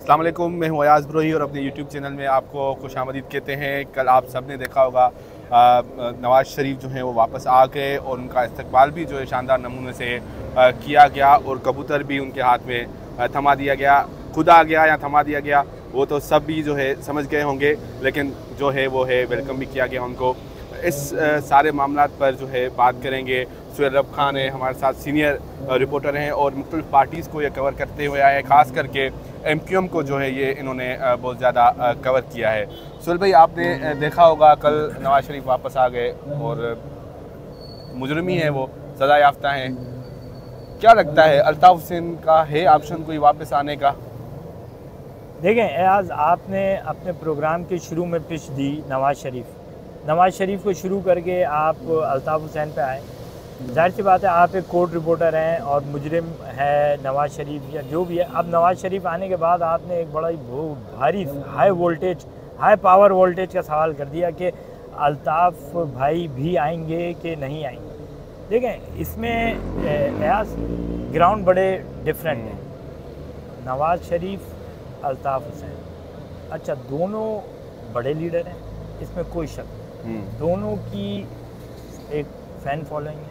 अस्सलाम वालेकुम, मैं हूँ अयाज़ ब्रोही और अपने यूट्यूब चैनल में आपको खुशामदीद कहते हैं। कल आप सब ने देखा होगा नवाज़ शरीफ जो हैं वो वापस आ गए और उनका इस्तकबाल भी जो है शानदार नमूने से किया गया और कबूतर भी उनके हाथ में थमा दिया गया। खुद आ गया या थमा दिया गया वो तो सब भी जो है समझ गए होंगे, लेकिन जो है वो है वेलकम भी किया गया उनको। इस सारे मामला पर जो है बात करेंगे। सुहेल रब खान है हमारे साथ, सीनियर रिपोर्टर हैं और मुख्तलिफ पार्टीज़ को ये कवर करते हुए आए हैं। ख़ास करके MQM को जो है ये इन्होंने बहुत ज़्यादा कवर किया है। सुहेल भाई, आपने देखा होगा कल नवाज़ शरीफ वापस आ गए और मुजरमी हैं, वो सज़ा याफ्ता हैं। क्या लगता है अल्ताफ़ हुसैन का है ऑप्शन कोई वापस आने का? देखें एयाज, आपने अपने प्रोग्राम के शुरू में पिच दी नवाज़ शरीफ को शुरू करके आप अल्ताफ़ हुसैन पे आए। जाहिर सी बात है, आप एक कोर्ट रिपोर्टर हैं और मुजरिम है नवाज़ शरीफ या जो भी है। अब नवाज़ शरीफ आने के बाद आपने एक बड़ा ही भारी हाई पावर वोल्टेज का सवाल कर दिया कि अल्ताफ़ भाई भी आएंगे कि नहीं आएंगे। देखें, इसमें एयाज ग्राउंड बड़े डिफरेंट हैं। नवाज़ शरीफ, अल्ताफ़ हुसैन, अच्छा दोनों बड़े लीडर हैं, इसमें कोई शक नहीं। दोनों की एक फ़ैन फॉलोइंग है,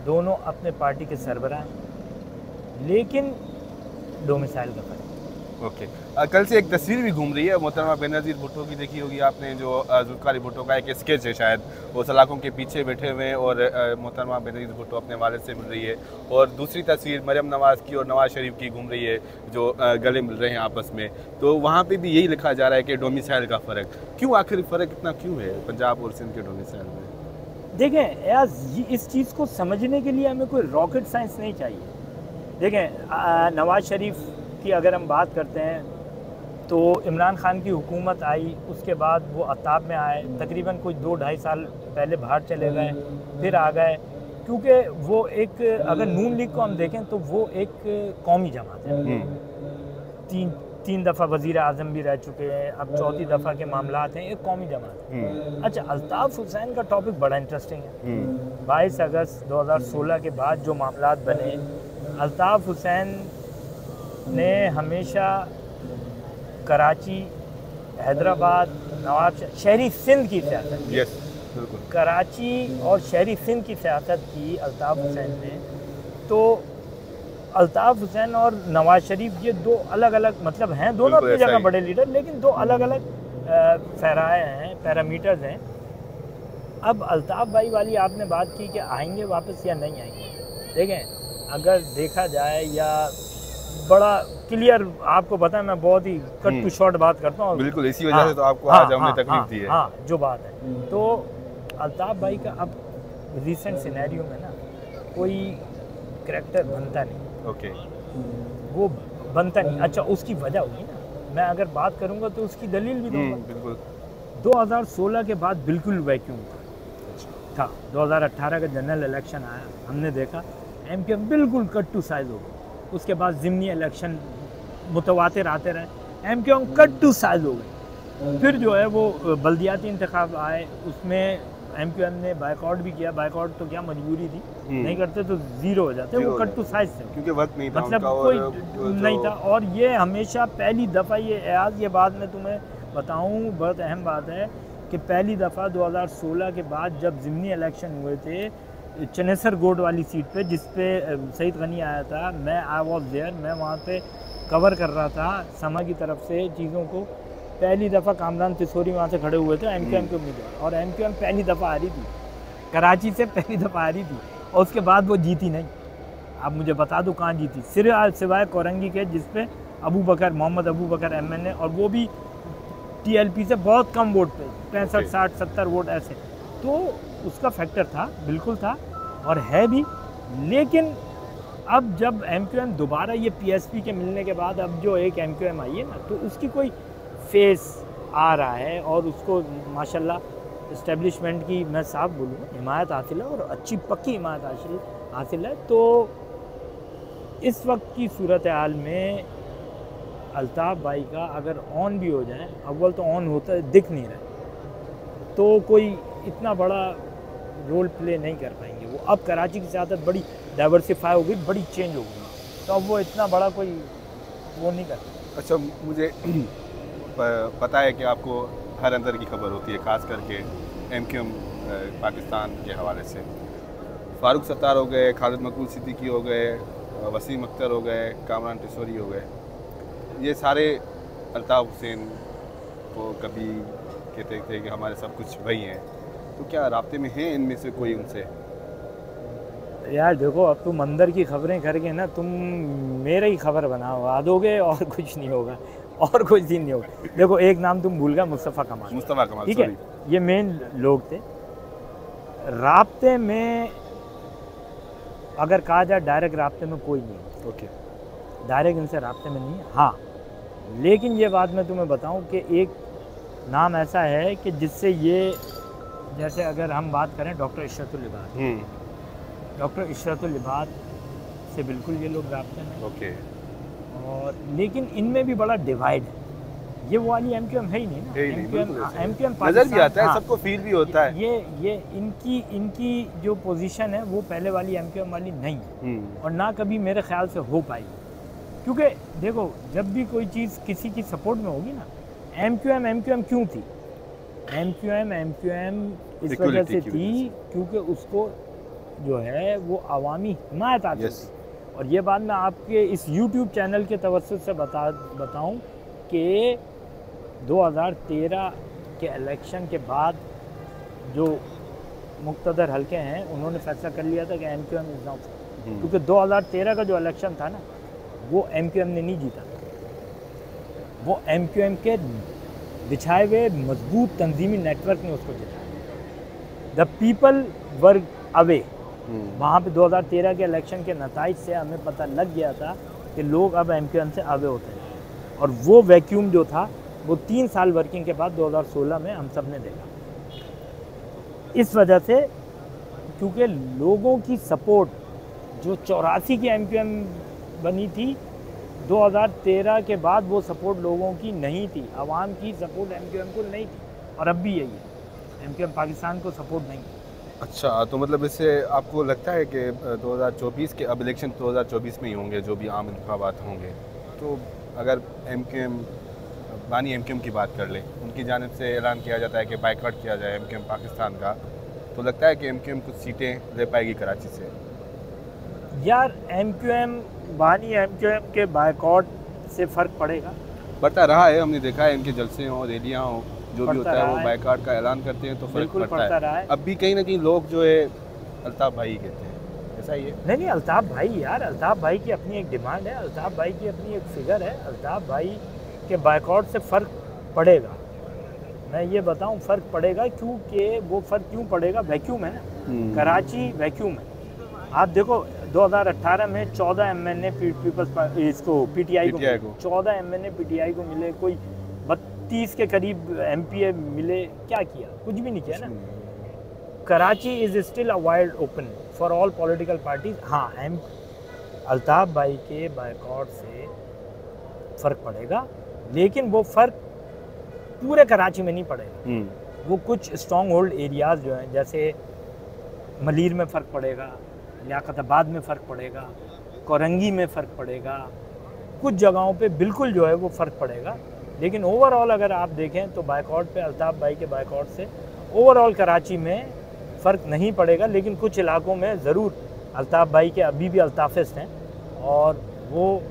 दोनों अपने पार्टी के सरबराह हैं, लेकिन डोमिसाइल का फर्क। ओके, कल से एक तस्वीर भी घूम रही है मोहतरमा बेनज़ीर भुट्टो की, देखी होगी आपने, जो ज़ुल्फ़िकार भुट्टो का एक स्केच है शायद, वो सलाखों के पीछे बैठे हुए हैं और मोहतरमा बेनज़ीर भुट्टो अपने वालिद से मिल रही है। और दूसरी तस्वीर मरियम नवाज़ की और नवाज़ शरीफ की घूम रही है, जो गले मिल रहे हैं आपस में। तो वहाँ पे भी यही लिखा जा रहा है कि डोमिसाइल का फ़र्क क्यों, आखिर फ़र्क इतना क्यों है पंजाब और सिंध के डोमिसाइल में? देखें यार, इस चीज़ को समझने के लिए हमें कोई रॉकेट साइंस नहीं चाहिए। देखें, नवाज़ शरीफ की अगर हम बात करते हैं तो इमरान खान की हुकूमत आई, उसके बाद वो अताब में आए, तकरीबन कुछ 2-2.5 साल पहले बाहर चले गए, फिर आ गए, क्योंकि वो एक, अगर नून लीग को हम देखें तो वो एक कौमी जमात है। तीन दफ़ा वज़ीर आज़म भी रह चुके हैं, अब चौथी दफ़ा के मामलात हैं, एक कौमी जमात है। अच्छा, अल्ताफ़ हुसैन का टॉपिक बड़ा इंटरेस्टिंग है। 22 अगस्त 2016 के बाद जो मामलात बने, अल्ताफ़ हुसैन ने हमेशा कराची, हैदराबाद, नवाब शहरी सिंध की सियासत की। बिल्कुल। कराची और शहरी सिंध की सियासत की अल्ताफ़ हुसैन ने। तो अल्ताफ़ हुसैन और नवाज़ शरीफ ये दो अलग अलग, मतलब हैं दोनों अपनी जगह बड़े लीडर, लेकिन दो अलग अलग फहराए हैं, पैरामीटर्स हैं। अब अल्ताफ़ भाई वाली आपने बात की कि आएंगे वापस या नहीं आएंगे। देखें, अगर देखा जाए, या बड़ा क्लियर आपको पता है, मैं बहुत ही कट टू शॉर्ट बात करता हूँ। बिल्कुल, इसी वजह से तो आपको आज हमने तकलीफ दी है। हाँ, जो बात है, तो अल्ताफ़ भाई का अब रिसेंट सिनेरियो में ना कोई करैक्टर बनता नहीं। ओके, वो बनता नहीं। अच्छा, उसकी वजह होगी ना, मैं अगर बात करूँगा तो उसकी दलील भी दूंगा। बिल्कुल। 2016 के बाद बिल्कुल वैक्यूम था। 2018 का जनरल इलेक्शन आया, हमने देखा MQM बिल्कुल कट टू साइज हो गई। उसके बाद ज़िमनी इलेक्शन मुतवातिर आते रहे, MQM कट टू साइज हो गई। फिर जो है वो बल्दियाती इंतखाब आए, उसमें MQM ने बाइकआउट भी किया। बाइकआउट तो क्या मजबूरी थी, नहीं करते तो ज़ीरो हो जाते, वो कट टू साइज थे, क्योंकि वक्त नहीं था, मतलब कोई नहीं था। और ये हमेशा पहली दफ़ा, ये बात मैं तुम्हें बताऊँ, बहुत अहम बात है कि पहली दफ़ा 2016 के बाद जब ज़िमनी इलेक्शन हुए थे चनेसर गोड वाली सीट पे, जिस पे सईद गनी आया था, आई वॉज देयर, मैं वहाँ पे कवर कर रहा था समा की तरफ से चीज़ों को। पहली दफ़ा कामरान तिसोरी वहाँ से खड़े हुए थे MQM के उम्मीदवार, और MQM पहली दफ़ा आ रही थी, कराची से पहली दफ़ा आ रही थी, और उसके बाद वो जीती नहीं। आप मुझे बता दो कहाँ जीती, सिवाय कोरंगी के, जिसपे मोहम्मद अबू बकर MNA, और वो भी TLP से बहुत कम वोट पे, 65, 60, 70 वोट ऐसे। तो उसका फैक्टर था, बिल्कुल था और है भी। लेकिन अब जब MQM दोबारा ये PSP के मिलने के बाद अब जो एक MQM आई है ना, तो उसकी कोई फेस आ रहा है और उसको माशाल्लाह इस्टेब्लिशमेंट की, मैं साफ बोलूँगा, हिमायत हासिल है, और अच्छी पक्की हिमायत हासिल है। तो इस वक्त की सूरत हाल में अल्ताफ़ भाई का अगर ऑन भी हो जाए, अव्वल तो ऑन होता दिख नहीं रहा, तो कोई इतना बड़ा रोल प्ले नहीं कर पाएंगे वो। अब कराची की सियासत बड़ी डाइवर्सिफाई हो गई, बड़ी चेंज हो गई, तो अब वो इतना बड़ा कोई वो नहीं कर सकते। अच्छा, मुझे पता है कि आपको हर अंदर की खबर होती है, ख़ास करके MQM पाकिस्तान के हवाले से। फ़ारूक सत्तार हो गए, खालिद मकबूल सिद्दीकी हो गए, वसीम अख्तर हो गए, कामरान टिसोरी हो गए, ये सारे अल्ताफ़ हुसैन को कभी कहते थे कि हमारे सब कुछ वही हैं, तो क्या राब्ते में हैं इनमें से कोई उनसे? यार देखो, अब तुम अंदर की खबरें करके ना तुम मेरे ही खबर बनवा दोगे और कुछ नहीं होगा, और कुछ दिन नहीं होगा। देखो, एक नाम तुम भूल गए, मुस्तफ़ा कमाल, ठीक है, ये मेन लोग थे। राब्ते में अगर कहा जाए, डायरेक्ट राब्ते में कोई नहीं है। ओके, डायरेक्ट इनसे राब्ते में नहीं है। हाँ, लेकिन ये बात मैं तुम्हें बताऊं कि एक नाम ऐसा है कि जिससे ये, जैसे अगर हम बात करें डॉक्टर इशरतुल इबाद, डॉक्टर इशरतुल इबाद से बिल्कुल ये लोग राब्ते में। ओके। और लेकिन इनमें भी बड़ा डिवाइड है, ये वो वाली MQM है ही नहीं ना। MQM नजर भी आता है, सबको फील भी होता है। ये इनकी जो पोजीशन है वो पहले वाली MQM वाली नहीं है, और ना कभी मेरे ख्याल से हो पाएगी। क्योंकि देखो, जब भी कोई चीज़ किसी की सपोर्ट में होगी ना, MQM क्यों थी? MQM इस वजह से थी क्योंकि उसको जो है वो अवामी हिमायत आती थी। और ये बात मैं आपके इस YouTube चैनल के तवज्जुह से बताऊं कि 2013 के इलेक्शन के बाद जो मुक़्तदर हल्के हैं, उन्होंने फैसला कर लिया था कि MQM इज़ नॉट, क्योंकि 2013 का जो इलेक्शन था ना, वो MQM ने नहीं जीता, वो MQM के बिछाए हुए मजबूत तंजीमी नेटवर्क ने उसको जिताया। The people were away. वहाँ पे 2013 के इलेक्शन के नताइज से हमें पता लग गया था कि लोग अब MQM से अवे होते हैं, और वो वैक्यूम जो था वो 3 साल वर्किंग के बाद 2016 में हम सब ने देखा। इस वजह से, क्योंकि लोगों की सपोर्ट जो 84 की MQM बनी थी, 2013 के बाद वो सपोर्ट लोगों की नहीं थी, आवाम की सपोर्ट MQM को नहीं थी, और अब भी यही है, MQM पाकिस्तान को सपोर्ट नहीं। अच्छा, तो मतलब इससे आपको लगता है कि 2024 के, अब इलेक्शन 2024 में ही होंगे, जो भी आम इंतखाबात होंगे, तो अगर बानी MQM की बात कर ले, उनकी जानिब से ऐलान किया जाता है कि बाइकआउट किया जाए MQM पाकिस्तान का, तो लगता है कि MQM कुछ सीटें ले पाएगी कराची से? यार, बानी MQM के बाइकआउट से फ़र्क पड़ेगा? पड़ता रहा है, हमने देखा है, इनके जलसे हों, रैलियाँ हों, जो भी होता है वो बाइकआउट का ऐलान करते हैं तो फ़र्क पड़ता है। अब भी कहीं ना कहीं लोग जो है अल्ताफ़ भाई कहते हैं, ऐसा ही है? नहीं, अल्ताफ़ भाई, यार अल्ताफ़ भाई की अपनी एक डिमांड है, अल्ताफ़ भाई की अपनी एक फिगर है। अल्ताफ़ भाई के बाइकआउट से फ़र्क पड़ेगा, मैं ये बताऊं, फ़र्क पड़ेगा। क्योंकि वो फ़र्क क्यों पड़ेगा? वैक्यूम है ना, कराची वैक्यूम है। आप देखो, 2018 में 14 MNA पीपल्स इसको PTI को 14 MNA PTI को मिले, कोई 32 के करीब MPA मिले, क्या किया? कुछ भी नहीं किया ना। Karachi is still a wide open for all political parties. हाँ, अल्ताफ़ भाई के बाइकआउट से फ़र्क पड़ेगा, लेकिन वो फ़र्क पूरे कराची में नहीं पड़ेगा। वो कुछ स्ट्रॉन्ग होल्ड एरियाज़ जो हैं, जैसे मलीर में फ़र्क पड़ेगा, लियाकताबाद में फ़र्क पड़ेगा, कोरंगी में फ़र्क पड़ेगा, कुछ जगहों पे बिल्कुल जो है वो फ़र्क पड़ेगा। लेकिन ओवरऑल अगर आप देखें तो बाइकआउट पे, अल्ताफ़ भाई के बाइकआउट से ओवरऑल कराची में फ़र्क नहीं पड़ेगा, लेकिन कुछ इलाकों में ज़रूर अल्ताफ़ भाई के अभी भी अल्ताफ़िस्ट हैं, और वो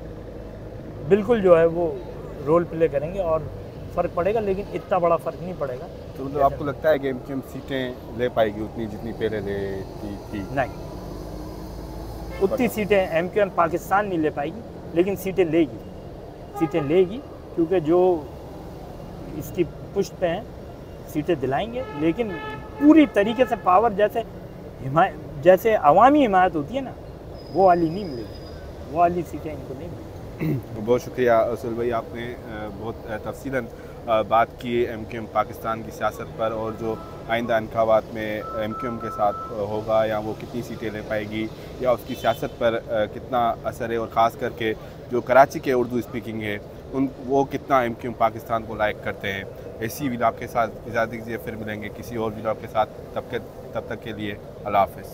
बिल्कुल जो है वो रोल प्ले करेंगे और फ़र्क पड़ेगा, लेकिन इतना बड़ा फ़र्क नहीं पड़ेगा। तो मतलब आपको लगता है कि MQM सीटें ले पाएगी उतनी जितनी पहले लेती थी? नहीं, उतनी सीटें MQM पाकिस्तान नहीं ले पाएगी, लेकिन सीटें लेगी, क्योंकि जो इसकी पुष्ट पे हैं सीटें दिलाएंगे, लेकिन पूरी तरीके से पावर जैसे अवामी हिमायत होती है ना, वो वाली नहीं मिलेगी, वो वाली सीटें इनको नहीं मिलेगी। बहुत शुक्रिया असूल भाई, आपने बहुत तफसीलन बात की MQM पाकिस्तान की सियासत पर, और जो आइंदा इंतखाबात में MQM के साथ होगा, या वो कितनी सीटें ले पाएगी, या उसकी सियासत पर कितना असर है, और ख़ास करके जो कराची के उर्दू स्पीकिंग है वो कितना MQM पाकिस्तान को लाइक करते हैं। ऐसी व्लॉग के साथ इजाज़त दीजिए, फिर मिलेंगे किसी और व्लॉग के साथ। तब तक के लिए अल्लाह हाफ़िज़।